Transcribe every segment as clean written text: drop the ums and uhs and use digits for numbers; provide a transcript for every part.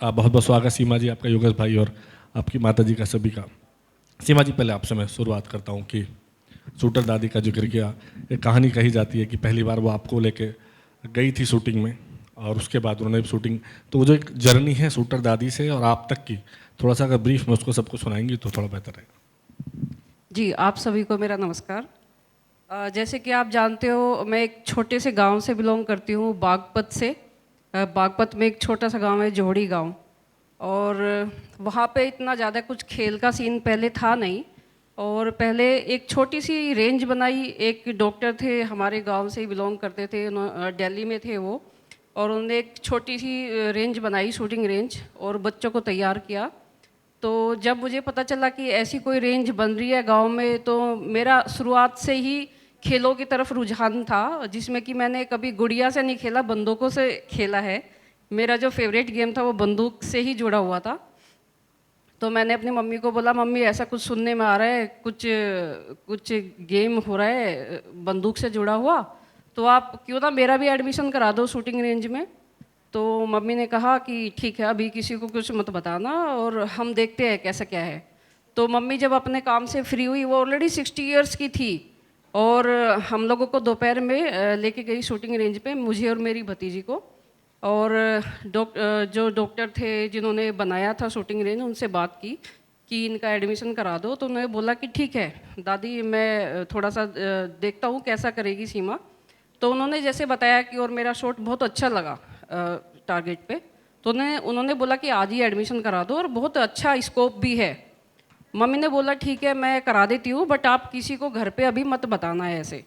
बहुत बहुत स्वागत सीमा जी आपका, योगेश भाई और आपकी माता जी का, सभी का। सीमा जी, पहले आपसे मैं शुरुआत करता हूँ कि शूटर दादी का जिक्र किया। एक कहानी कही जाती है कि पहली बार वो आपको लेके गई थी शूटिंग में और उसके बाद उन्होंने शूटिंग, तो वो जो एक जर्नी है शूटर दादी से और आप तक की, थोड़ा सा अगर ब्रीफ में उसको सबको सुनाएंगी तो थोड़ा बेहतर रहेगा। जी, आप सभी को मेरा नमस्कार। जैसे कि आप जानते हो, मैं एक छोटे से गांव से बिलोंग करती हूँ, बागपत से। बागपत में एक छोटा सा गांव है, जोहड़ी गांव। और वहाँ पे इतना ज़्यादा कुछ खेल का सीन पहले था नहीं। और पहले एक छोटी सी रेंज बनाई। एक डॉक्टर थे, हमारे गांव से ही बिलोंग करते थे, दिल्ली में थे वो। और उन्होंने एक छोटी सी रेंज बनाई, शूटिंग रेंज, और बच्चों को तैयार किया। तो जब मुझे पता चला कि ऐसी कोई रेंज बन रही है गांव में, तो मेरा शुरुआत से ही खेलों की तरफ रुझान था, जिसमें कि मैंने कभी गुड़िया से नहीं खेला, बंदूकों से खेला है। मेरा जो फेवरेट गेम था वो बंदूक से ही जुड़ा हुआ था। तो मैंने अपनी मम्मी को बोला, मम्मी ऐसा कुछ सुनने में आ रहा है, कुछ कुछ गेम हो रहा है बंदूक से जुड़ा हुआ, तो आप क्यों ना मेरा भी एडमिशन करा दो शूटिंग रेंज में। तो मम्मी ने कहा कि ठीक है, अभी किसी को कुछ मत बताना और हम देखते हैं कैसा क्या है। तो मम्मी जब अपने काम से फ्री हुई, वो ऑलरेडी 60 इयर्स की थी, और हम लोगों को दोपहर में लेके गई शूटिंग रेंज पे, मुझे और मेरी भतीजी को। और जो डॉक्टर थे जिन्होंने बनाया था शूटिंग रेंज, उनसे बात की कि इनका एडमिशन करा दो। तो उन्होंने बोला कि ठीक है दादी, मैं थोड़ा सा देखता हूँ कैसा करेगी सीमा। तो उन्होंने जैसे बताया कि, और मेरा शॉट बहुत अच्छा लगा टारगेट पे, तो उन्होंने बोला कि आज ही एडमिशन करा दो और बहुत अच्छा स्कोप भी है। मम्मी ने बोला ठीक है मैं करा देती हूँ, बट आप किसी को घर पे अभी मत बताना है ऐसे।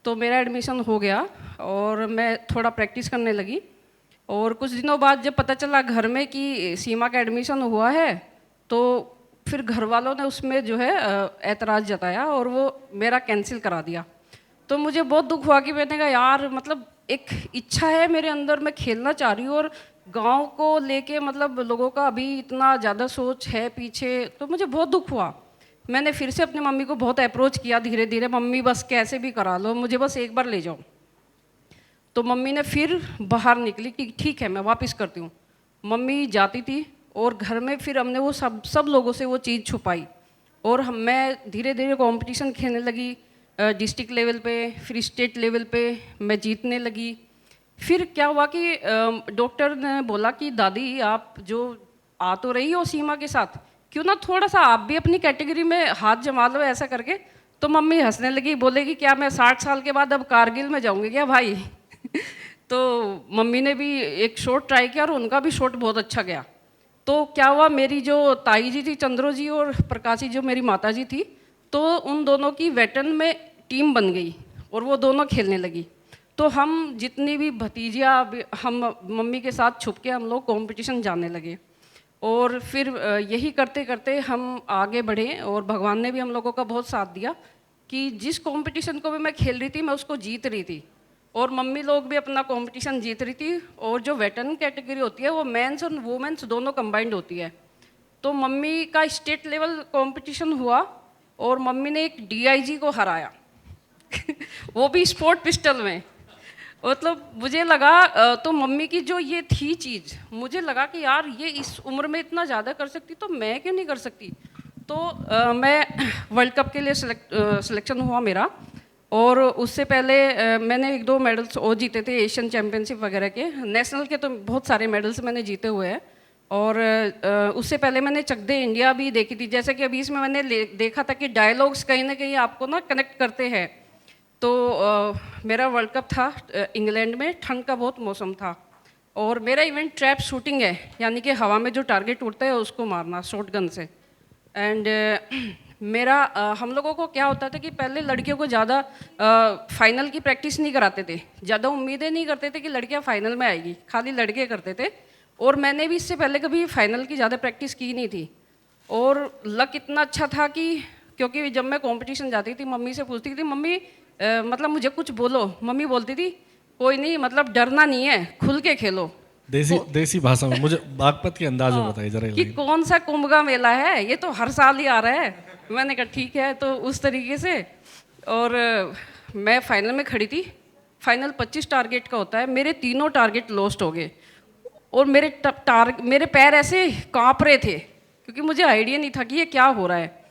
तो मेरा एडमिशन हो गया और मैं थोड़ा प्रैक्टिस करने लगी। और कुछ दिनों बाद जब पता चला घर में कि सीमा का एडमिशन हुआ है, तो फिर घर वालों ने उसमें जो है ऐतराज़ जताया और वो मेरा कैंसिल करा दिया। तो मुझे बहुत दुख हुआ कि मैंने कहा यार, मतलब एक इच्छा है मेरे अंदर, मैं खेलना चाह रही हूँ, और गांव को लेके मतलब लोगों का अभी इतना ज़्यादा सोच है पीछे, तो मुझे बहुत दुख हुआ। मैंने फिर से अपनी मम्मी को बहुत अप्रोच किया धीरे धीरे, मम्मी बस कैसे भी करा लो, मुझे बस एक बार ले जाओ। तो मम्मी ने फिर बाहर निकली कि ठीक है मैं वापस करती हूँ। मम्मी जाती थी और घर में फिर हमने वो सब लोगों से वो चीज़ छुपाई, और मैं धीरे धीरे कंपटीशन खेलने लगी। डिस्ट्रिक्ट लेवल पे, फिर स्टेट लेवल पे मैं जीतने लगी। फिर क्या हुआ कि डॉक्टर ने बोला कि दादी, आप जो आ तो रही हो सीमा के साथ, क्यों ना थोड़ा सा आप भी अपनी कैटेगरी में हाथ जमा लो ऐसा करके। तो मम्मी हंसने लगी, बोलेगी क्या मैं 60 साल के बाद अब कारगिल में जाऊंगी क्या भाई? तो मम्मी ने भी एक शॉट ट्राई किया और उनका भी शॉट बहुत अच्छा गया। तो क्या हुआ, मेरी जो ताई जी थी, चंद्रो जी, और प्रकाशी जो मेरी माता जी थी, तो उन दोनों की वेटन में टीम बन गई और वो दोनों खेलने लगी। तो हम जितनी भी भतीजियाँ, हम मम्मी के साथ छुप के हम लोग कंपटीशन जाने लगे। और फिर यही करते करते हम आगे बढ़े, और भगवान ने भी हम लोगों का बहुत साथ दिया कि जिस कंपटीशन को भी मैं खेल रही थी मैं उसको जीत रही थी, और मम्मी लोग भी अपना कंपटीशन जीत रही थी। और जो वेटरन कैटेगरी होती है वो मेंस और वुमेन्स दोनों कंबाइंड होती है। तो मम्मी का स्टेट लेवल कंपटीशन हुआ और मम्मी ने एक डीआईजी को हराया वो भी स्पोर्ट पिस्टल में। मतलब मुझे लगा तो मम्मी की जो ये थी चीज़, मुझे लगा कि यार ये इस उम्र में इतना ज़्यादा कर सकती, तो मैं क्यों नहीं कर सकती। तो मैं वर्ल्ड कप के लिए सिलेक्शन हुआ मेरा। और उससे पहले मैंने 1-2 मेडल्स और जीते थे, एशियन चैम्पियनशिप वगैरह के, नेशनल के तो बहुत सारे मेडल्स मैंने जीते हुए हैं। और उससे पहले मैंने चक दे इंडिया भी देखी थी। जैसे कि अभी इसमें मैंने देखा था कि डायलॉग्स कहीं ना कहीं आपको ना कनेक्ट करते हैं। तो मेरा वर्ल्ड कप था इंग्लैंड में, ठंड का बहुत मौसम था, और मेरा इवेंट ट्रैप शूटिंग है, यानी कि हवा में जो टारगेट उड़ता है उसको मारना शॉट गन से। एंड मेरा हम लोगों को क्या होता था कि पहले लड़कियों को ज़्यादा फाइनल की प्रैक्टिस नहीं कराते थे, ज़्यादा उम्मीदें नहीं करते थे कि लड़कियां फाइनल में आएगी, खाली लड़के करते थे। और मैंने भी इससे पहले कभी फाइनल की ज़्यादा प्रैक्टिस की नहीं थी। और लक इतना अच्छा था कि, क्योंकि जब मैं कंपटीशन जाती थी मम्मी से पूछती थी, मम्मी मतलब मुझे कुछ बोलो, मम्मी बोलती थी कोई नहीं, मतलब डरना नहीं है, खुल के खेलो। देसी भाषा में मुझे बागपत के अंदाज में बताइए जरा। कि कौन सा कुंभ का मेला है, ये तो हर साल ही आ रहा है। मैंने कहा ठीक है, तो उस तरीके से। और मैं फाइनल में खड़ी थी। फाइनल 25 टारगेट का होता है, मेरे तीनों टारगेट लॉस्ट हो गए। और मेरे पैर ऐसे कांप रहे थे क्योंकि मुझे आइडिया नहीं था कि ये क्या हो रहा है।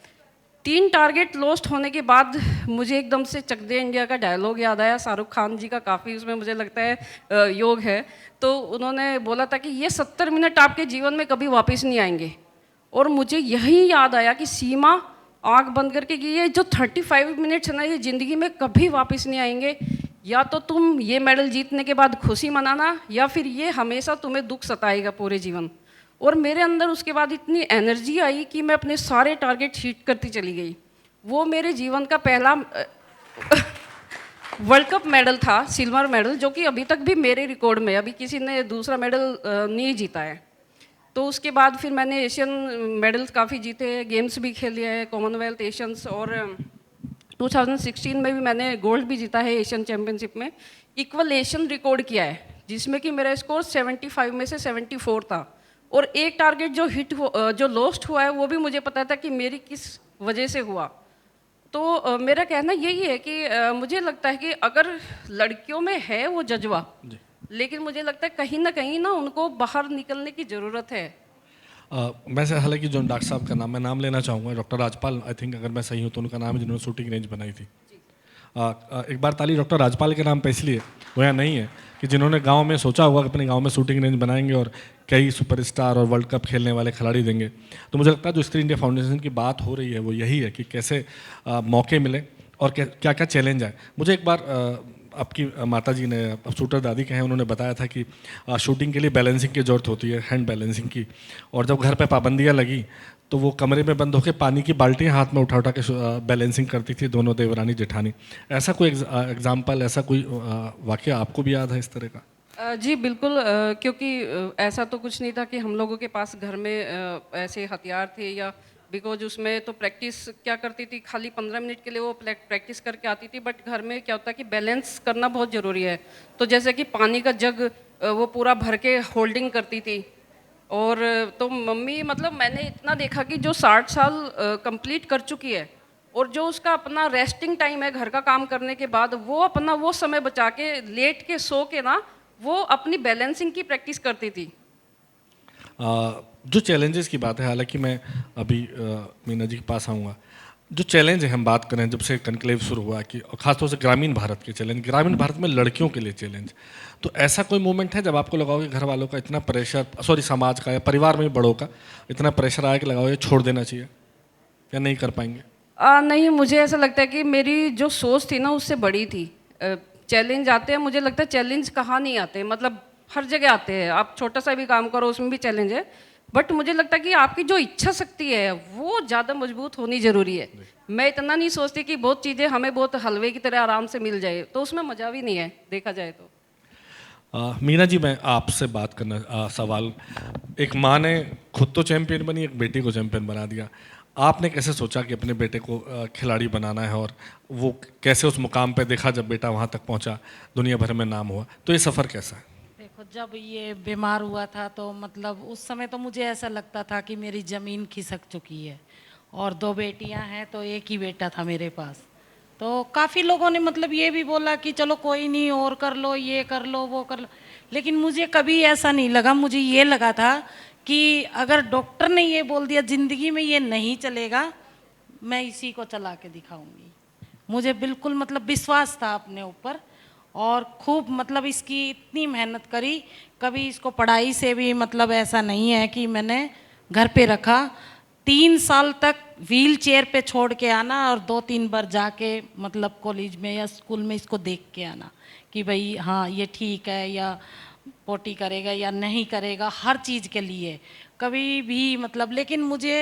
3 टारगेट लॉस्ट होने के बाद मुझे एकदम से चक दे इंडिया का डायलॉग याद आया। शाहरुख खान जी का काफ़ी उसमें मुझे लगता है योग है। तो उन्होंने बोला था कि ये 70 मिनट आपके जीवन में कभी वापस नहीं आएंगे। और मुझे यही याद आया कि सीमा आंख बंद करके कि ये जो 35 मिनट्स है ना, ये ज़िंदगी में कभी वापस नहीं आएंगे। या तो तुम ये मेडल जीतने के बाद खुशी मनाना, या फिर ये हमेशा तुम्हें दुख सताएगा पूरे जीवन। और मेरे अंदर उसके बाद इतनी एनर्जी आई कि मैं अपने सारे टारगेट हिट करती चली गई। वो मेरे जीवन का पहला वर्ल्ड कप मेडल था, सिल्वर मेडल, जो कि अभी तक भी मेरे रिकॉर्ड में, अभी किसी ने दूसरा मेडल नहीं जीता है। तो उसके बाद फिर मैंने एशियन मेडल्स काफ़ी जीते हैं, गेम्स भी खेले हैं, कॉमनवेल्थ, एशियंस, और 2016 में भी मैंने गोल्ड भी जीता है एशियन चैम्पियनशिप में। इक्वल एशियन रिकॉर्ड किया है, जिसमें कि मेरा स्कोर 75 में से 74 था। और एक टारगेट जो लॉस्ट हुआ है वो भी मुझे पता था कि मेरी किस वजह से हुआ। तो मेरा कहना यही है कि मुझे लगता है कि अगर लड़कियों में है वो जज्बा, लेकिन मुझे लगता है कहीं ना उनको बाहर निकलने की ज़रूरत है। वैसे हालांकि जो डॉक्टर साहब का नाम मैं नाम लेना चाहूँगा, डॉक्टर राजपाल, आई थिंक अगर मैं सही हूँ तो उनका नाम है, जिन्होंने शूटिंग रेंज बनाई थी। एक बार ताली डॉक्टर राजपाल के नाम पे इसलिए, वो यहाँ नहीं है, कि जिन्होंने गांव में सोचा होगा कि अपने गांव में शूटिंग रेंज बनाएंगे और कई सुपरस्टार और वर्ल्ड कप खेलने वाले खिलाड़ी देंगे। तो मुझे लगता है जो स्त्री इंडिया फाउंडेशन की बात हो रही है वो यही है कि कैसे मौके मिले और क्या क्या चैलेंज आए। मुझे एक बार आपकी माता जी ने, शूटर दादी कहें, उन्होंने बताया था कि शूटिंग के लिए बैलेंसिंग की ज़रूरत होती है, हैंड बैलेंसिंग की। और जब घर पे पाबंदियाँ लगी तो वो कमरे में बंद होकर पानी की बाल्टियाँ हाथ में उठा के बैलेंसिंग करती थी, दोनों देवरानी जेठानी। ऐसा कोई एग्जाम्पल, ऐसा कोई वाकया आपको भी याद है इस तरह का? जी बिल्कुल, क्योंकि ऐसा तो कुछ नहीं था कि हम लोगों के पास घर में ऐसे हथियार थे, या बिकॉज उसमें तो प्रैक्टिस क्या करती थी, खाली 15 मिनट के लिए वो प्रैक्टिस करके आती थी। बट घर में क्या होता है कि बैलेंस करना बहुत ज़रूरी है। तो जैसे कि पानी का जग वो पूरा भर के होल्डिंग करती थी। और तो मम्मी, मतलब मैंने इतना देखा कि जो 60 साल कंप्लीट कर चुकी है, और जो उसका अपना रेस्टिंग टाइम है घर का काम करने के बाद, वो अपना वो समय बचा के लेट के सो के ना वो अपनी बैलेंसिंग की प्रैक्टिस करती थी। जो चैलेंजेस की बात है, हालांकि मैं अभी मीना जी के पास आऊँगा। जो चैलेंज है हम बात करें, जब से कनक्लेव शुरू हुआ, कि खासतौर से ग्रामीण भारत के चैलेंज, ग्रामीण भारत में लड़कियों के लिए चैलेंज, तो ऐसा कोई मोमेंट है जब आपको लगा हो कि घर वालों का इतना प्रेशर, सॉरी समाज का या परिवार में बड़ों का इतना प्रेशर आया कि लगा हो ये छोड़ देना चाहिए या नहीं कर पाएंगे? नहीं, मुझे ऐसा लगता है कि मेरी जो सोच थी ना उससे बड़ी थी। चैलेंज आते हैं, मुझे लगता है चैलेंज कहाँ नहीं आते, मतलब हर जगह आते हैं। आप छोटा सा भी काम करो उसमें भी चैलेंज है। बट मुझे लगता है कि आपकी जो इच्छा शक्ति है वो ज़्यादा मजबूत होनी ज़रूरी है। मैं इतना नहीं सोचती कि बहुत चीज़ें हमें बहुत हलवे की तरह आराम से मिल जाए, तो उसमें मज़ा भी नहीं है देखा जाए तो। मीना जी, मैं आपसे बात करना सवाल, एक माँ ने खुद तो चैंपियन बनी, एक बेटी को चैंपियन बना दिया। आपने कैसे सोचा कि अपने बेटे को खिलाड़ी बनाना है, और वो कैसे उस मुकाम पे देखा जब बेटा वहाँ तक पहुँचा, दुनिया भर में नाम हुआ? तो ये सफ़र कैसा है? देखो, जब ये बीमार हुआ था तो मतलब उस समय तो मुझे ऐसा लगता था कि मेरी ज़मीन खिसक चुकी है, और 2 बेटियां हैं तो एक ही बेटा था मेरे पास। तो काफ़ी लोगों ने मतलब ये भी बोला कि चलो कोई नहीं, और कर लो, ये कर लो, वो कर लो, लेकिन मुझे कभी ऐसा नहीं लगा। मुझे ये लगा था कि अगर डॉक्टर ने ये बोल दिया ज़िंदगी में ये नहीं चलेगा, मैं इसी को चला के दिखाऊंगी। मुझे बिल्कुल मतलब विश्वास था अपने ऊपर, और खूब मतलब इसकी इतनी मेहनत करी। कभी इसको पढ़ाई से भी मतलब ऐसा नहीं है कि मैंने घर पे रखा। 3 साल तक व्हील चेयर पे छोड़ के आना, और 2-3 बार जाके मतलब कॉलेज में या स्कूल में इसको देख के आना कि भाई हाँ ये ठीक है, या पोटी करेगा या नहीं करेगा, हर चीज़ के लिए कभी भी मतलब। लेकिन मुझे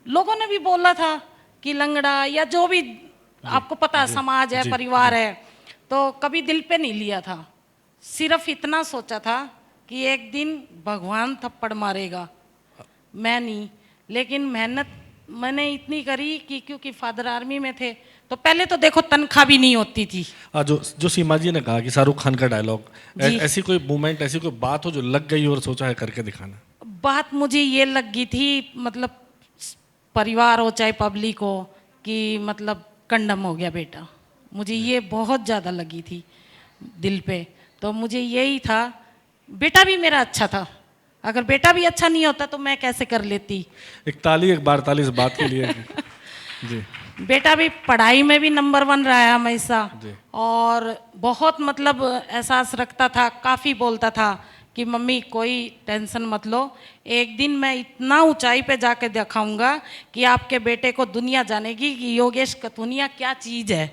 लोगों ने भी बोला था कि लंगड़ा, या जो भी आपको पता है, समाज है, परिवार है, तो कभी दिल पे नहीं लिया था। सिर्फ इतना सोचा था कि एक दिन भगवान थप्पड़ मारेगा, मैं नहीं। लेकिन मेहनत मैंने इतनी करी कि क्योंकि फादर आर्मी में थे, तो पहले तो देखो तनख्वाह भी नहीं होती थी। जो सीमा जी ने कहा कि शाहरुख खान का डायलॉग, ऐसी कोई मूवमेंट, ऐसी कोई बात हो जो लग गई और सोचा है करके दिखाना? बात मुझे ये लग गई थी, मतलब परिवार हो चाहे पब्लिक हो, कि मतलब कंडम हो गया बेटा, मुझे ये बहुत ज़्यादा लगी थी दिल पे। तो मुझे यही था, बेटा भी मेरा अच्छा था, अगर बेटा भी अच्छा नहीं होता तो मैं कैसे कर लेती। एक ताली, एक बार ताली इस बात के लिए। जी बेटा भी पढ़ाई में भी नंबर 1 रहा है हमेशा, जी। और बहुत मतलब एहसास रखता था, काफ़ी बोलता था कि मम्मी कोई टेंशन मत लो, एक दिन मैं इतना ऊंचाई पे जाके दिखाऊंगा कि आपके बेटे को दुनिया जानेगी कि योगेश कथुनिया क्या चीज़ है।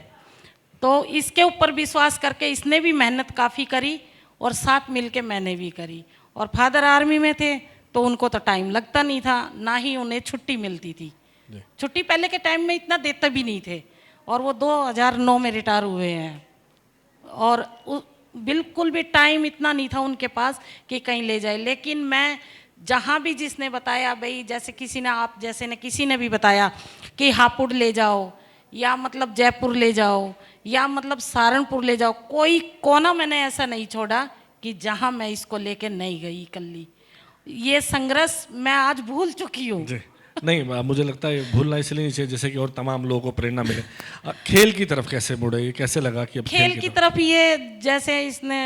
तो इसके ऊपर विश्वास करके इसने भी मेहनत काफ़ी करी और साथ मिलके मैंने भी करी। और फादर आर्मी में थे तो उनको तो टाइम लगता नहीं था, ना ही उन्हें छुट्टी मिलती थी। जी। छुट्टी पहले के टाइम में इतना देते भी नहीं थे, और वो 2009 में रिटायर हुए हैं। और बिल्कुल भी टाइम इतना नहीं था उनके पास कि कहीं ले जाए। लेकिन मैं जहाँ भी जिसने बताया, भाई जैसे किसी ने, आप जैसे ने किसी ने भी बताया कि हापुड़ ले जाओ, या मतलब जयपुर ले जाओ, या मतलब सहारनपुर ले जाओ, कोई कोना मैंने ऐसा नहीं छोड़ा कि जहाँ मैं इसको लेके नहीं गई इकल्ली। ये संघर्ष मैं आज भूल चुकी हूँ। जी नहीं, मुझे लगता है भूलना इसलिए नहीं चाहिए जैसे कि और तमाम लोगों को प्रेरणा मिले। खेल की तरफ कैसे मुड़े, ये कैसे लगा कि अब खेल की तरफ ये, जैसे इसने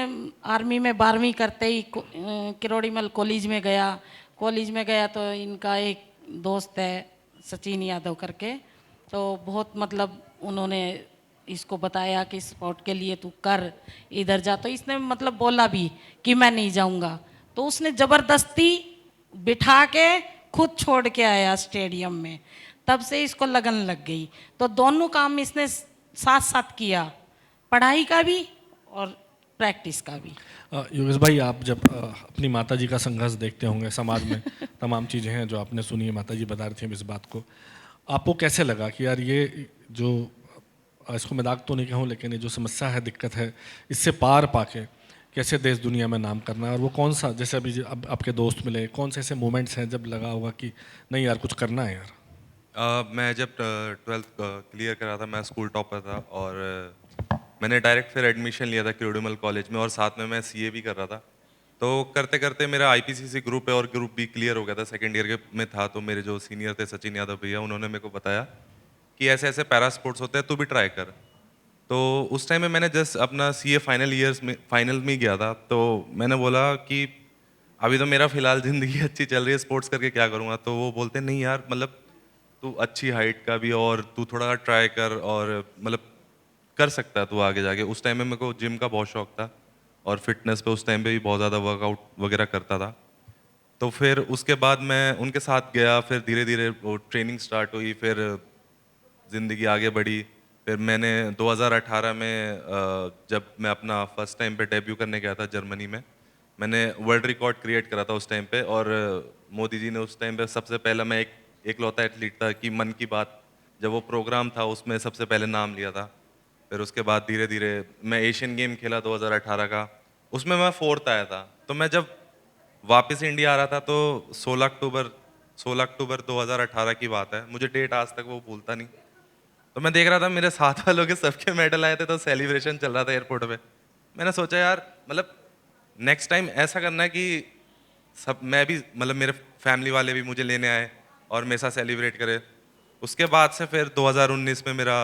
आर्मी में 12वीं करते ही किरोड़ीमल कॉलेज में गया। कॉलेज में गया तो इनका एक दोस्त है सचिन यादव करके, तो बहुत मतलब उन्होंने इसको बताया कि स्पोर्ट के लिए तू कर, इधर जा। तो इसने मतलब बोला भी कि मैं नहीं जाऊंगा, तो उसने ज़बरदस्ती बिठा के खुद छोड़ के आया स्टेडियम में। तब से इसको लगन लग गई। तो दोनों काम इसने साथ साथ किया, पढ़ाई का भी और प्रैक्टिस का भी। योगेश भाई, आप जब अपनी माताजी का संघर्ष देखते होंगे समाज में, तमाम चीज़ें हैं जो आपने सुनी है, माताजी बता रही थी इस बात को, आपको कैसे लगा कि यार ये जो, इसको मैं दाग तो नहीं कहूँ, लेकिन ये जो समस्या है, दिक्कत है, इससे पार पाके कैसे देश दुनिया में नाम करना है? और वो कौन सा, जैसे अभी अब आपके दोस्त मिले, कौन से ऐसे मोमेंट्स हैं जब लगा होगा कि नहीं यार कुछ करना है यार? मैं जब 12th क्लियर करा था, मैं स्कूल टॉपर था, और मैंने डायरेक्ट फिर एडमिशन लिया था किरोड़ीमल कॉलेज में, और साथ में मैं सीए भी कर रहा था। तो करते करते मेरा आईपीसीसी ग्रुप है और ग्रुप बी क्लियर हो गया था, सेकेंड ईयर के में था। तो मेरे जो सीनियर थे सचिन यादव भैया, उन्होंने मेरे को बताया कि ऐसे ऐसे पैरा स्पोर्ट्स होते हैं, तू भी ट्राई कर। तो उस टाइम में मैंने जस्ट अपना सीए फाइनल में गया था। तो मैंने बोला कि अभी तो मेरा फिलहाल ज़िंदगी अच्छी चल रही है, स्पोर्ट्स करके क्या करूँगा। तो वो बोलते नहीं यार, मतलब तू अच्छी हाइट का भी, और तू थोड़ा ट्राई कर, और मतलब कर सकता है तू आगे जाके। उस टाइम में मेरे को जिम का बहुत शौक था, और फिटनेस पे उस टाइम पे भी बहुत ज़्यादा वर्कआउट वगैरह करता था। तो फिर उसके बाद मैं उनके साथ गया, फिर धीरे धीरे वो ट्रेनिंग स्टार्ट हुई, फिर ज़िंदगी आगे बढ़ी। फिर मैंने 2018 में जब मैं अपना फर्स्ट टाइम पे डेब्यू करने गया था जर्मनी में, मैंने वर्ल्ड रिकॉर्ड क्रिएट करा था उस टाइम पे। और मोदी जी ने उस टाइम पे सबसे पहला, मैं एक एकलौता एथलीट था कि मन की बात जब वो प्रोग्राम था उसमें सबसे पहले नाम लिया था। फिर उसके बाद धीरे धीरे मैं एशियन गेम खेला 2018 का, उसमें मैं 4th आया था। तो मैं जब वापस इंडिया आ रहा था तो 16 अक्टूबर 2018 की बात है, मुझे डेट आज तक वो भूलता नहीं। तो मैं देख रहा था मेरे साथ वालों के सबके मेडल आए थे, तो सेलिब्रेशन चल रहा था एयरपोर्ट पे। मैंने सोचा यार, मतलब नेक्स्ट टाइम ऐसा करना है कि सब, मैं भी, मतलब मेरे फैमिली वाले भी मुझे लेने आए और मेरे साथ सेलिब्रेट करे। उसके बाद से फिर 2019 में मेरा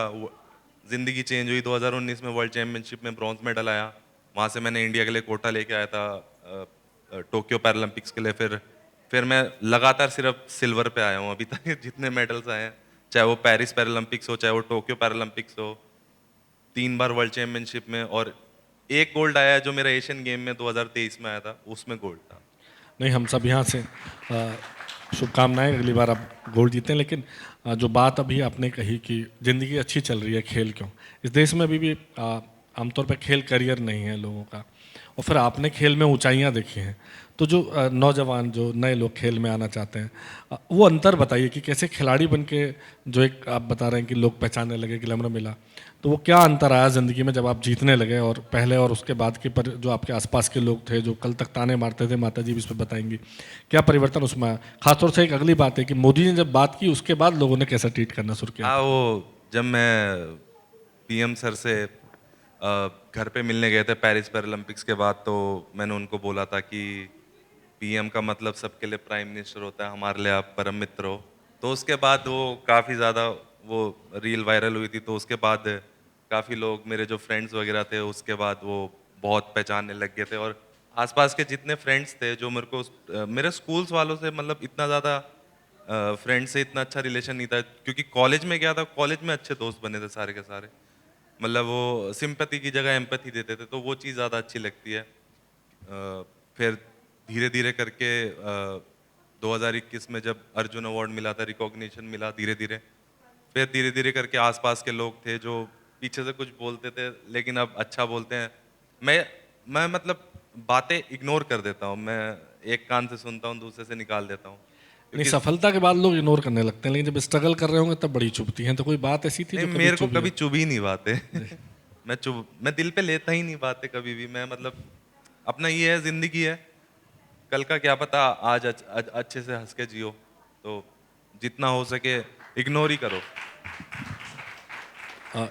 ज़िंदगी चेंज हुई। 2019 में वर्ल्ड चैम्पियनशिप में ब्रॉन्ज मेडल आया, वहाँ से मैंने इंडिया के लिए कोटा लेके आया था टोक्यो पैरालंपिक्स के लिए। फिर मैं लगातार सिर्फ सिल्वर पे आया हूँ अभी तक जितने मेडल्स आए हैं, चाहे वो पेरिस पैरालंपिक्स हो, चाहे वो टोक्यो पैरालंपिक्स हो, 3 बार वर्ल्ड चैम्पियनशिप में, और एक गोल्ड आया है जो मेरा एशियन गेम में 2023 में आया था, उसमें गोल्ड था। नहीं, हम सब यहाँ से शुभकामनाएं, अगली बार आप गोल्ड जीतें। लेकिन जो बात अभी आपने कही कि ज़िंदगी अच्छी चल रही है, खेल क्यों? इस देश में अभी भी आमतौर पर खेल करियर नहीं है लोगों का, और फिर आपने खेल में ऊंचाइयां देखी हैं। तो जो नौजवान, जो नए लोग खेल में आना चाहते हैं, वो अंतर बताइए कि कैसे खिलाड़ी बन के, जो एक आप बता रहे हैं कि लोग पहचानने लगे, ग्लैमर मिला, तो वो क्या अंतर आया ज़िंदगी में जब आप जीतने लगे, और पहले और उसके बाद के? पर जो आपके आसपास के लोग थे जो कल तक ताने मारते थे, माता जी भी इस पर बताएंगी, क्या परिवर्तन उसमें आया? खासतौर से एक अगली बात है कि मोदी ने जब बात की उसके बाद लोगों ने कैसा ट्रीट करना शुरू किया? हाँ, वो जब मैं पीएम सर से घर पे मिलने गए थे पेरिस पैरालंपिक्स के बाद, तो मैंने उनको बोला था कि पीएम का मतलब सबके लिए प्राइम मिनिस्टर होता है, हमारे लिए आप परम मित्र हो। तो उसके बाद वो काफ़ी ज़्यादा वो रील वायरल हुई थी। तो उसके बाद काफ़ी लोग, मेरे जो फ्रेंड्स वगैरह थे, उसके बाद वो बहुत पहचानने लग गए थे। और आसपास के जितने फ्रेंड्स थे जो मेरे को मेरे स्कूल्स वालों से मतलब इतना ज़्यादा फ्रेंड से इतना अच्छा रिलेशन नहीं था, क्योंकि कॉलेज में क्या था, कॉलेज में अच्छे दोस्त बने थे सारे के सारे। मतलब वो सिंपैथी की जगह एम्पैथी देते थे, तो वो चीज़ ज़्यादा अच्छी लगती है। फिर धीरे धीरे करके 2021 में जब अर्जुन अवार्ड मिला था, रिकॉग्निशन मिला धीरे धीरे, फिर धीरे धीरे करके आसपास के लोग थे जो पीछे से कुछ बोलते थे लेकिन अब अच्छा बोलते हैं। मैं मतलब बातें इग्नोर कर देता हूँ, मैं एक कान से सुनता हूँ दूसरे से निकाल देता हूँ, नहीं, क्योंकि सफलता के बाद लोग इग्नोर करने लगते हैं, लेकिन जब स्ट्रगल कर रहे होंगे तब बड़ी चुभती हैं। तो कोई बात ऐसी थी नहीं, जो कभी मेरे को चुभी कभी हो? चुभ ही नहीं बातें मैं दिल पे लेता ही नहीं बातें कभी भी। मैं मतलब अपना ये है, जिंदगी है, कल का क्या पता, आज अच्छे से हंस के जियो, तो जितना हो सके इग्नोर ही करो।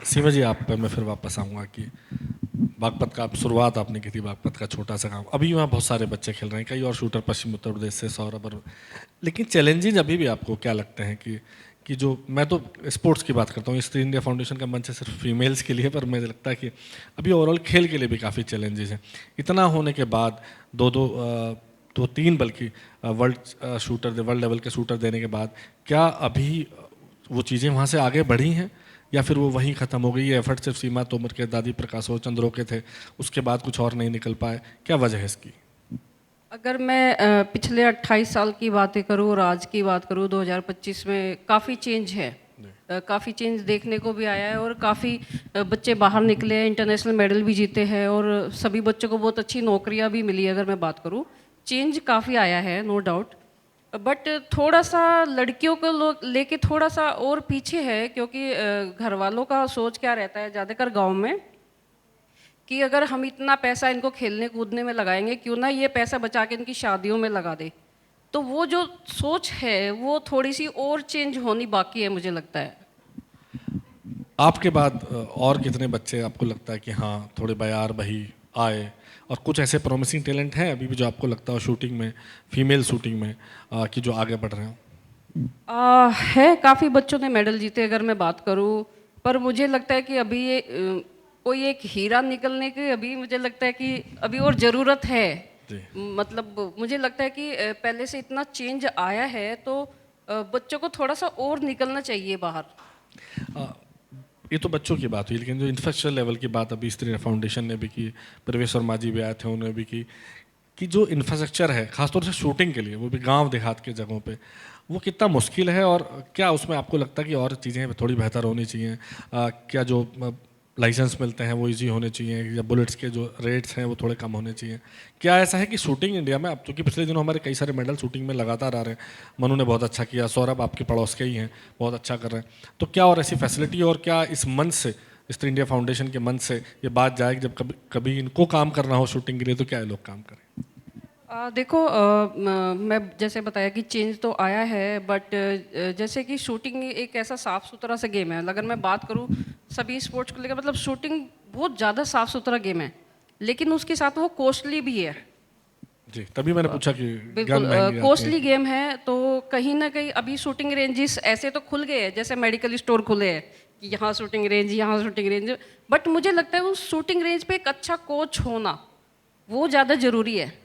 सीमा जी, आप पे मैं फिर वापस आऊँगा कि बागपत का आप शुरुआत आपने की थी, बागपत का छोटा सा गाँव, अभी वहाँ बहुत सारे बच्चे खेल रहे हैं, कई और शूटर पश्चिम उत्तर प्रदेश से, सौरभ और, लेकिन चैलेंजेस अभी भी आपको क्या लगते हैं कि जो, मैं तो स्पोर्ट्स की बात करता हूँ, स्त्री इंडिया फाउंडेशन का मंच है सिर्फ फीमेल्स के लिए, पर मुझे लगता है कि अभी ओवरऑल खेल के लिए भी काफ़ी चैलेंजेस हैं। इतना होने के बाद दो तीन बल्कि वर्ल्ड शूटर, वर्ल्ड लेवल के शूटर देने के बाद, क्या अभी वो चीज़ें वहाँ से आगे बढ़ी हैं या फिर वो वहीं ख़त्म हो गई? ये एफर्ट सिर्फ सीमा तोमर के, दादी प्रकाश और चंद्रो के थे, उसके बाद कुछ और नहीं निकल पाए, क्या वजह है इसकी? अगर मैं पिछले 28 साल की बातें करूँ और आज की बात करूँ, 2025 में काफ़ी चेंज है। काफ़ी चेंज देखने को भी आया है और काफ़ी बच्चे बाहर निकले हैं, इंटरनेशनल मेडल भी जीते हैं और सभी बच्चों को बहुत अच्छी नौकरियां भी मिली है। अगर मैं बात करूँ, चेंज काफ़ी आया है, नो डाउट। बट थोड़ा सा लड़कियों को लेके थोड़ा सा और पीछे है, क्योंकि घर वालों का सोच क्या रहता है ज़्यादातर गाँव में, कि अगर हम इतना पैसा इनको खेलने कूदने में लगाएंगे, क्यों ना ये पैसा बचा के इनकी शादियों में लगा दे। तो वो जो सोच है वो थोड़ी सी और चेंज होनी बाकी है, मुझे लगता है। आपके बाद और कितने बच्चे आपको लगता है कि हाँ थोड़े बयार बही आए, और कुछ ऐसे प्रॉमिसिंग टैलेंट हैं अभी भी जो आपको लगता हो शूटिंग में, फीमेल शूटिंग में, कि जो आगे बढ़ रहे हो? है, काफ़ी बच्चों ने मेडल जीते अगर मैं बात करूँ, पर मुझे लगता है कि अभी ये कोई एक हीरा निकलने की अभी मुझे लगता है कि अभी और ज़रूरत है। जी। मतलब मुझे लगता है कि पहले से इतना चेंज आया है तो बच्चों को थोड़ा सा और निकलना चाहिए बाहर। अ, ये तो बच्चों की बात हुई, लेकिन जो इंफ्रास्ट्रक्चर लेवल की बात अभी स्त्री फाउंडेशन ने भी की, प्रवेश वर्मा जी भी आए थे, उन्होंने भी की, कि जो इंफ्रास्ट्रक्चर है खासतौर से शूटिंग के लिए, वो भी गांव देहात के जगहों पे, वो कितना मुश्किल है, और क्या उसमें आपको लगता है कि और चीज़ें थोड़ी बेहतर होनी चाहिए? क्या जो लाइसेंस मिलते हैं वो इजी होने चाहिए, या बुलेट्स के जो रेट्स हैं वो थोड़े कम होने चाहिए? क्या ऐसा है कि शूटिंग इंडिया में, अब चूँकि पिछले दिनों हमारे कई सारे मेडल शूटिंग में लगातार आ रहे हैं, मनु ने बहुत अच्छा किया, सौरभ आपके पड़ोस के ही हैं, बहुत अच्छा कर रहे हैं, तो क्या और ऐसी फैसिलिटी, और क्या इस मंच से, स्त्री इंडिया फाउंडेशन के मंच से ये बात जाए कि जब कभी कभी इनको काम करना हो शूटिंग के लिए तो क्या ये लोग काम करें? देखो, मैं जैसे बताया कि चेंज तो आया है, बट जैसे कि शूटिंग एक ऐसा साफ सुथरा सा गेम है। अगर मैं बात करूँ सभी स्पोर्ट्स को लेकर, मतलब शूटिंग बहुत ज़्यादा साफ सुथरा गेम है, लेकिन उसके साथ वो कॉस्टली भी है। जी, तभी मैंने पूछा कि गन बिल्कुल महंगी आती है। कॉस्टली गेम है, तो कहीं ना कहीं अभी शूटिंग रेंजेस ऐसे तो खुल गए हैं, जैसे मेडिकल स्टोर खुले हैं कि यहाँ शूटिंग रेंज, यहाँ शूटिंग रेंज, बट मुझे लगता है उस शूटिंग रेंज पे एक अच्छा कोच होना वो ज़्यादा ज़रूरी है।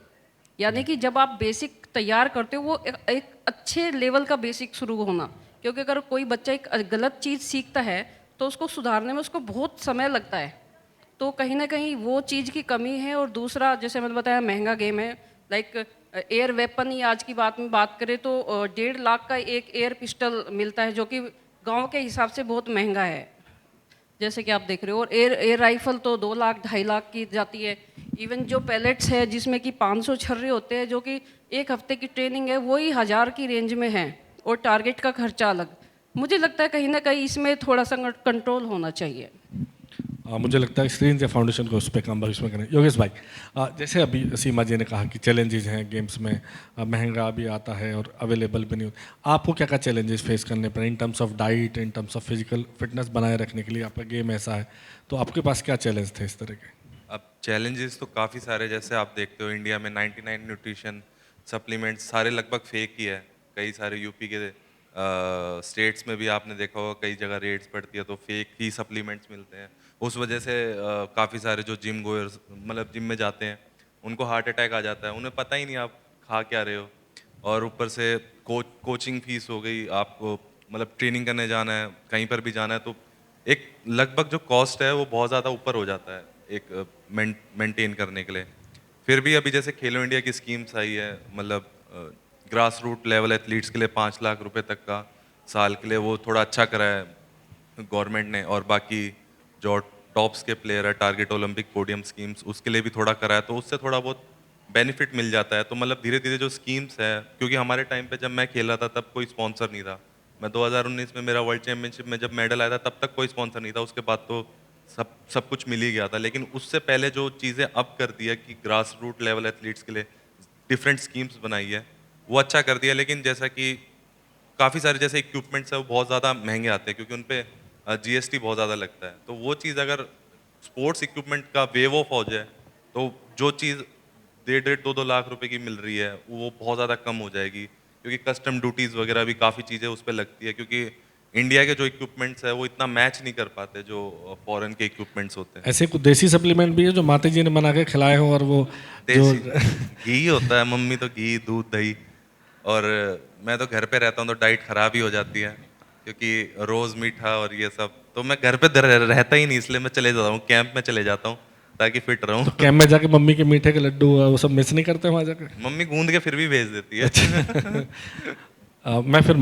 यानी कि जब आप बेसिक तैयार करते हो, वो एक अच्छे लेवल का बेसिक शुरू होना, क्योंकि अगर कोई बच्चा एक गलत चीज़ सीखता है तो उसको सुधारने में उसको बहुत समय लगता है। तो कहीं ना कहीं वो चीज़ की कमी है। और दूसरा, जैसे मैंने बताया, महंगा गेम है। लाइक एयर वेपन ही आज की बात में बात करें तो 1.5 लाख का एक एयर पिस्टल मिलता है, जो कि गांव के हिसाब से बहुत महंगा है, जैसे कि आप देख रहे हो। और एयर राइफल तो 2 लाख 2.5 लाख की जाती है। इवन जो पैलेट्स है जिसमें कि 500 छर्रे होते हैं, जो कि एक हफ्ते की ट्रेनिंग है, वही 1000 की रेंज में है, और टारगेट का खर्चा अलग। मुझे लगता है कहीं ना कहीं इसमें थोड़ा सा कंट्रोल होना चाहिए। मुझे लगता है स्त्री इंडिया फाउंडेशन को उस पर काम भविष्य में करें। योगेश भाई, जैसे अभी सीमा जी ने कहा कि चैलेंजेस हैं गेम्स में, महंगा भी आता है और अवेलेबल भी नहीं होता, आपको क्या क्या चैलेंजेस फेस करने पड़े in terms of diet, in terms of physical fitness बनाए रखने के लिए? आपका गेम ऐसा है, तो आपके पास क्या चैलेंज थे इस तरह के? अब चैलेंजेस तो काफ़ी सारे, जैसे आप देखते हो इंडिया में 99 न्यूट्रिशन सप्लीमेंट्स सारे लगभग फेक ही है। कई सारे यूपी के स्टेट्स में भी आपने देखा होगा, कई जगह रेड्स पड़ती है तो फेक ही सप्लीमेंट्स मिलते हैं। उस वजह से काफ़ी सारे जो जिम गोयर्स, मतलब जिम में जाते हैं, उनको हार्ट अटैक आ जाता है, उन्हें पता ही नहीं आप खा क्या रहे हो। और ऊपर से कोचिंग फीस हो गई, आपको मतलब ट्रेनिंग करने जाना है, कहीं पर भी जाना है, तो एक लगभग जो कॉस्ट है वो बहुत ज़्यादा ऊपर हो जाता है एक मेंटेन करने के लिए। फिर भी अभी जैसे खेलो इंडिया की स्कीम्स आई है, मतलब ग्रास रूट लेवल एथलीट्स के लिए 5 लाख रुपए तक का साल के लिए, वो थोड़ा अच्छा करा है गवर्नमेंट ने। और बाकी जो टॉप्स के प्लेयर है, टारगेट ओलंपिक पोडियम स्कीम्स, उसके लिए भी थोड़ा करा है, तो उससे थोड़ा बहुत बेनिफिट मिल जाता है। तो मतलब धीरे धीरे जो स्कीम्स है, क्योंकि हमारे टाइम पे जब मैं खेला था तब कोई स्पॉन्सर नहीं था। मैं 2019 में मेरा वर्ल्ड चैंपियनशिप में जब मेडल आया था तब तक कोई स्पॉन्सर नहीं था, उसके बाद तो सब कुछ मिल ही गया था। लेकिन उससे पहले जो चीज़ें अब कर दी है कि ग्रास रूट लेवल एथलीट्स के लिए डिफरेंट स्कीम्स बनाई है, वो अच्छा कर दिया। लेकिन जैसा कि काफ़ी सारे जैसे इक्विपमेंट्स है वो बहुत ज़्यादा महंगे आते हैं, क्योंकि उन पे जीएसटी बहुत ज़्यादा लगता है। तो वो चीज़ अगर स्पोर्ट्स इक्विपमेंट का वेव ऑफ हो जाए, तो जो चीज़ 1.5-2 लाख रुपए की मिल रही है वो बहुत ज़्यादा कम हो जाएगी, क्योंकि कस्टम ड्यूटीज़ वगैरह भी काफ़ी चीज़ें उस पर लगती है, क्योंकि इंडिया के जो इक्विपमेंट्स है वो इतना मैच नहीं कर पाते जो फॉरेन के इक्विपमेंट्स होते हैं। ऐसे कुछ देसी सप्लीमेंट भी है जो माता जी ने बना के खिलाए हो, और वो जो देसी घी होता है, मम्मी तो घी दूध दही, और मैं तो घर पे रहता हूँ तो डाइट खराब ही हो जाती है, क्योंकि रोज़ मीठा और ये सब, तो मैं घर पे रहता ही नहीं, इसलिए मैं चले जाता हूँ, कैंप में चले जाता हूँ ताकि फिट रहूँ। कैंप में जाके मम्मी के मीठे के लड्डू वो सब मिस नहीं करते वहाँ जाकर? मम्मी गूंद के फिर भी भेज देती है। मैं फिर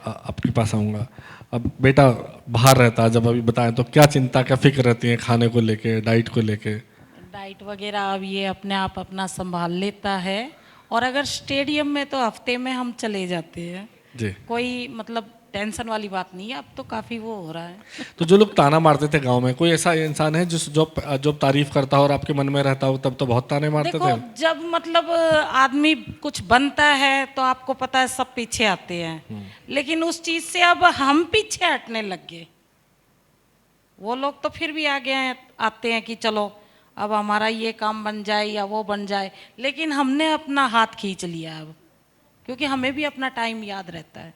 आपके पास आऊँगा। अब बेटा बाहर रहता है, जब अभी बताएं तो क्या चिंता क्या फिक्र रहती है खाने को लेके, डाइट को लेके? डाइट वगैरह अब ये अपने आप अपना संभाल लेता है, और अगर स्टेडियम में तो हफ्ते में हम चले जाते हैं, जी। कोई मतलब टेंशन वाली बात नहीं है, अब तो काफ़ी वो हो रहा है। तो जो लोग ताना मारते थे गांव में, कोई ऐसा इंसान है जो तारीफ करता हो और आपके मन में रहता हो? तब तो बहुत ताने मारते देखो, थे। जब मतलब आदमी कुछ बनता है तो आपको पता है सब पीछे आते हैं, लेकिन उस चीज़ से अब हम पीछे हटने लग गए। वो लोग तो फिर भी आगे आते हैं कि चलो अब हमारा ये काम बन जाए या वो बन जाए, लेकिन हमने अपना हाथ खींच लिया अब, क्योंकि हमें भी अपना टाइम याद रहता है।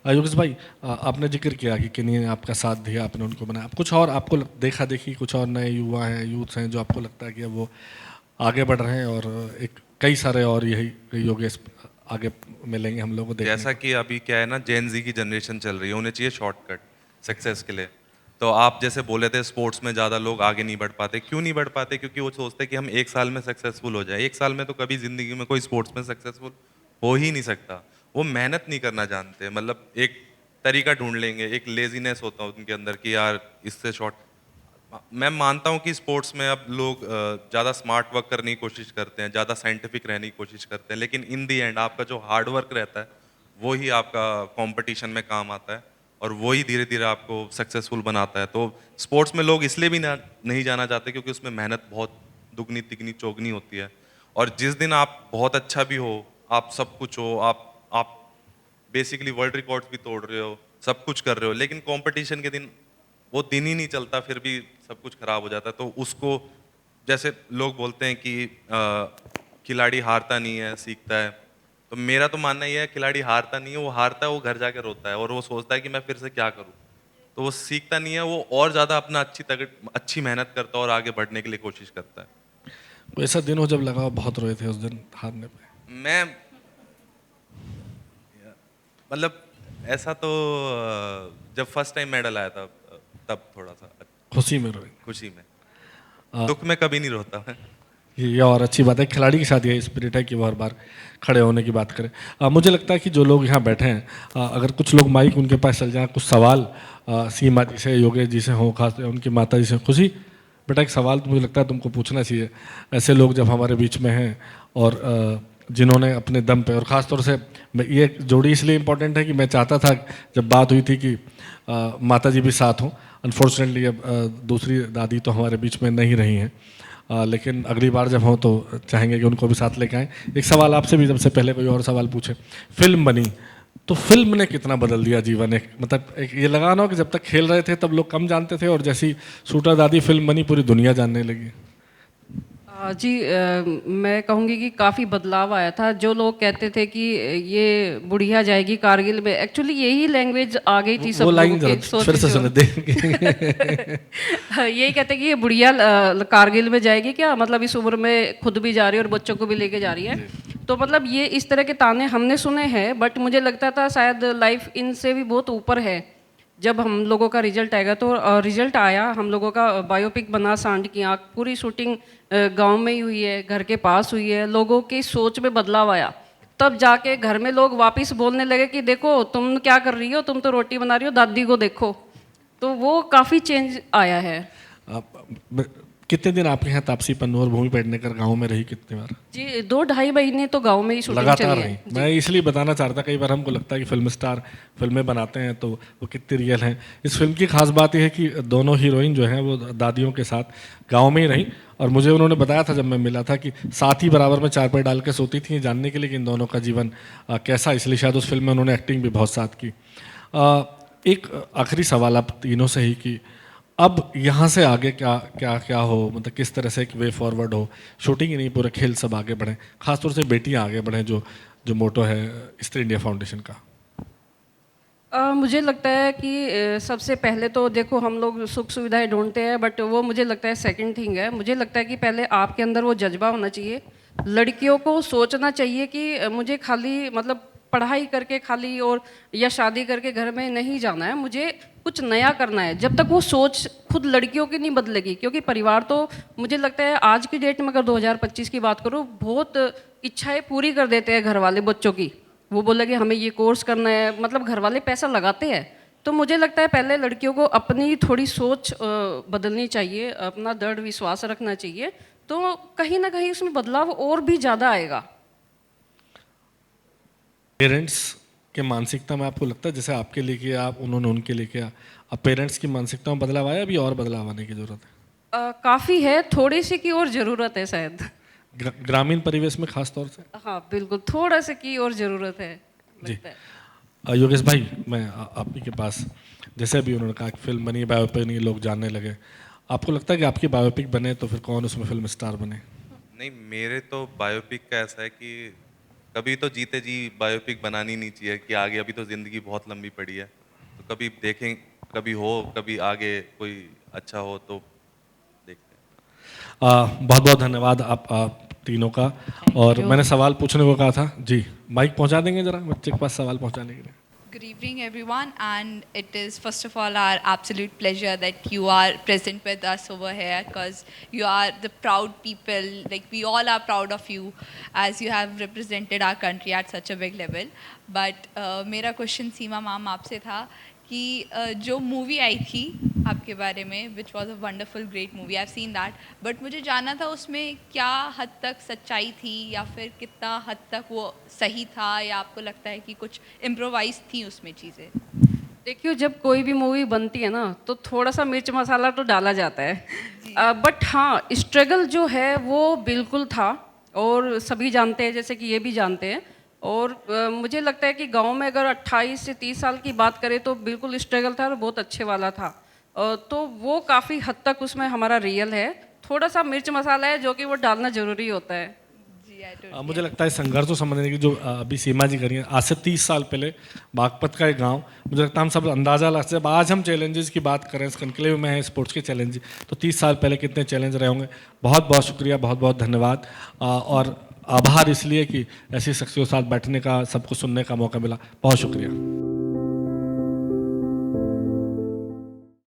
योगेश भाई, आपने जिक्र किया कि किन्हीं ने आपका साथ दिया, आपने उनको बनाया। कुछ और आपको देखा देखी कुछ और नए युवा हैं, यूथ्स हैं जो आपको लगता है कि अब वो आगे बढ़ रहे हैं, और एक कई सारे और यही योगेश आगे मिलेंगे हम लोग को देखने जैसा कि अभी क्या है ना, जेन जी की जनरेशन चल रही है, उन्हें चाहिए शॉर्टकट सक्सेस के लिए। तो आप जैसे बोले थे स्पोर्ट्स में ज़्यादा लोग आगे नहीं बढ़ पाते, क्यों नहीं बढ़ पाते? क्योंकि वो सोचते हैं कि हम 1 साल में सक्सेसफुल हो जाए। 1 साल में तो कभी ज़िंदगी में कोई स्पोर्ट्स में सक्सेसफुल हो ही नहीं सकता। वो मेहनत नहीं करना जानते, मतलब एक तरीका ढूंढ लेंगे, एक लेजीनेस होता है उनके अंदर कि यार इससे शॉर्ट। मैं मानता हूँ कि स्पोर्ट्स में अब लोग ज़्यादा स्मार्ट वर्क करने की कोशिश करते हैं, ज़्यादा साइंटिफिक रहने की कोशिश करते हैं, लेकिन इन दी एंड आपका जो हार्ड वर्क रहता है वो ही आपका कंपटीशन में काम आता है, और वो ही धीरे धीरे आपको सक्सेसफुल बनाता है। तो स्पोर्ट्स में लोग इसलिए भी नहीं जाना चाहते क्योंकि उसमें मेहनत बहुत दुगनी तिगनी चौगनी होती है, और जिस दिन आप बहुत अच्छा भी हो, आप सब कुछ हो, आप बेसिकली वर्ल्ड रिकॉर्ड्स भी तोड़ रहे हो, सब कुछ कर रहे हो, लेकिन कंपटीशन के दिन वो दिन ही नहीं चलता, फिर भी सब कुछ खराब हो जाता है। तो उसको जैसे लोग बोलते हैं कि खिलाड़ी हारता नहीं है, सीखता है। तो मेरा तो मानना ये है, खिलाड़ी हारता नहीं है, वो हारता है, वो घर जाकर रोता है और वो सोचता है कि मैं फिर से क्या करूं। तो वो सीखता नहीं है, वो और ज़्यादा अपना अच्छी मेहनत करता है और आगे बढ़ने के लिए कोशिश करता है। कोई ऐसा दिन हो जब लगा हो बहुत रोए थे उस दिन हारने पे? मैं मतलब ऐसा तो जब फर्स्ट टाइम मेडल आया था तब थोड़ा सा खुशी में रोए? खुशी में, दुख में कभी नहीं रोता मैं। ये और अच्छी बात है, खिलाड़ी के साथ ये स्पिरिट है कि वो हर बार खड़े होने की बात करें। मुझे लगता है कि जो लोग यहाँ बैठे हैं, अगर कुछ लोग माइक उनके पास चल जाए, कुछ सवाल सीमा जी से, योगेश जी से हो, खास उनकी माता जी से। खुशी बेटा, एक सवाल तो मुझे लगता है तुमको पूछना चाहिए। ऐसे लोग जब हमारे बीच में हैं और जिन्होंने अपने दम पे, और ख़ास तौर से ये जोड़ी इसलिए इम्पोर्टेंट है कि मैं चाहता था जब बात हुई थी कि माता जी भी साथ हों। अनफॉर्चुनेटली अब दूसरी दादी तो हमारे बीच में नहीं रही हैं, लेकिन अगली बार जब हो तो चाहेंगे कि उनको भी साथ लेके आएँ। एक सवाल आपसे भी, सबसे पहले कोई और सवाल पूछे। फिल्म बनी तो फिल्म ने कितना बदल दिया जीवन? एक मतलब एक ये लगा ना कि जब तक खेल रहे थे तब लोग कम जानते थे, और जैसी शूटर दादी फिल्म बनी पूरी दुनिया जानने लगी। जी मैं कहूँगी कि काफ़ी बदलाव आया था। जो लोग कहते थे कि ये बुढ़िया जाएगी कारगिल में, एक्चुअली यही लैंग्वेज आ गई थी सब वो लाइन लोगों के जरा सोच फिर से जो। सुन देंगे। यही कहते कि ये बुढ़िया कारगिल में जाएगी क्या, मतलब इस उम्र में खुद भी जा रही है और बच्चों को भी लेके जा रही है। तो मतलब ये इस तरह के ताने हमने सुने हैं, बट मुझे लगता था शायद लाइफ इनसे भी बहुत ऊपर है। जब हम लोगों का रिजल्ट आएगा तो रिजल्ट आया, हम लोगों का बायोपिक बना सांड की आँख, पूरी शूटिंग गांव में ही हुई है, घर के पास हुई है। लोगों की सोच में बदलाव आया, तब जाके घर में लोग वापस बोलने लगे कि देखो तुम क्या कर रही हो, तुम तो रोटी बना रही हो, दादी को देखो। तो वो काफ़ी चेंज आया है। कितने दिन आपके यहाँ तापसी पन्नू और भूमि पेडनेकर गांव में रही, कितनी बार? जी 2-2.5 महीने तो गांव में ही शूटिंग लगातार चली रही। है। मैं इसलिए बताना चाहता, कई बार हमको लगता है कि फिल्म स्टार फिल्में बनाते हैं तो वो कितनी रियल हैं। इस फिल्म की खास बात यह है कि दोनों हीरोइन जो हैं वो दादियों के साथ गांव में ही रहीं, और मुझे उन्होंने बताया था जब मैं मिला था कि साथ ही बराबर में चारपाई डाल के सोती थी, जानने के लिए कि इन दोनों का जीवन कैसा। इसलिए शायद उस फिल्म में उन्होंने एक्टिंग भी बहुत साथ की। एक आखिरी सवाल आप तीनों से ही कि अब यहाँ से आगे क्या क्या क्या हो, मतलब किस तरह से एक वे फॉरवर्ड हो, शूटिंग ही नहीं पूरे खेल सब आगे बढ़ें, खासतौर से बेटियाँ आगे बढ़ें, जो जो मोटो है स्त्री इंडिया फाउंडेशन का। मुझे लगता है कि सबसे पहले तो देखो हम लोग सुख सुविधाएं ढूंढते हैं, बट वो मुझे लगता है सेकंड थिंग है। मुझे लगता है कि पहले आपके अंदर वो जज्बा होना चाहिए। लड़कियों को सोचना चाहिए कि मुझे खाली मतलब पढ़ाई करके खाली और या शादी करके घर में नहीं जाना है, मुझे कुछ नया करना है। जब तक वो सोच खुद लड़कियों की नहीं बदलेगी, क्योंकि परिवार तो मुझे लगता है आज की डेट में अगर 2025 की बात करूँ, बहुत इच्छाएं पूरी कर देते हैं घर वाले बच्चों की। वो बोले कि हमें ये कोर्स करना है, मतलब घर वाले पैसा लगाते हैं। तो मुझे लगता है पहले लड़कियों को अपनी थोड़ी सोच बदलनी चाहिए, अपना दृढ़ विश्वास रखना चाहिए, तो कहीं ना कहीं उसमें बदलाव और भी ज़्यादा आएगा। पेरेंट्स के मानसिकता में आपको लगता है जैसे आपके लिए किया, आप उन्होंने उनके लिए किया, अब पेरेंट्स की मानसिकता में बदलाव आया, अभी और बदलाव आने की जरूरत है? काफ़ी है, थोड़ी सी की और ज़रूरत है शायद। ग्रामीण परिवेश में खास तौर से? हाँ बिल्कुल, थोड़ा सा की और ज़रूरत है जी। लगता है। योगेश भाई, मैं आप ही के पास, जैसे अभी उन्होंने कहा कि फिल्म बनी, बायोपिक नहीं, लोग जानने लगे, आपको लगता है कि आपकी बायोपिक बने तो फिर कौन उसमें फिल्म स्टार बने? नहीं, मेरे तो बायोपिक का ऐसा है कि कभी तो जीते जी बायोपिक बनानी नहीं चाहिए कि आगे, अभी तो ज़िंदगी बहुत लंबी पड़ी है, तो कभी देखें, कभी हो, कभी आगे कोई अच्छा हो तो देखते हैं। बहुत बहुत धन्यवाद आप तीनों का। और मैंने सवाल पूछने को कहा था जी, माइक पहुंचा देंगे जरा बच्चे के पास सवाल पहुंचाने के लिए। Good evening, everyone, and it is first of all our absolute pleasure that you are present with us over here, because you are the proud people. Like, we all are proud of you, as you have represented our country at such a big level. But मेरा question सीमा ma'am आपसे था कि जो movie आई थी आपके बारे में, which was a wonderful great movie, I have seen that, but मुझे जानना था उसमें क्या हद तक सच्चाई थी, या फिर कितना हद तक वो सही था, या आपको लगता है कि कुछ इम्प्रोवाइज थी उसमें चीज़ें? देखियो, जब कोई भी मूवी बनती है ना तो थोड़ा सा मिर्च मसाला तो डाला जाता है, बट हाँ स्ट्रगल जो है वो बिल्कुल था, और सभी जानते हैं, जैसे कि ये भी जानते हैं। और मुझे लगता है कि गांव में अगर 28 से 30 साल की बात करें तो बिल्कुल स्ट्रगल था और बहुत अच्छे वाला था। तो वो काफ़ी हद तक उसमें हमारा रियल है, थोड़ा सा मिर्च मसाला है जो कि वो डालना ज़रूरी होता है। मुझे लगता है संघर्ष को समझने की जो अभी सीमा जी करी है, आज से 30 साल पहले बागपत का एक गांव, मुझे लगता है हम सब अंदाज़ा लगा, जब आज हम चैलेंजेस की बात करें, इस कनक्लेव में है स्पोर्ट्स के चैलेंज, तो 30 साल पहले कितने चैलेंज रहे होंगे। बहुत बहुत शुक्रिया, बहुत बहुत धन्यवाद, और आभार इसलिए कि ऐसी शख्सियों के साथ बैठने का, सबको सुनने का मौका मिला। बहुत शुक्रिया।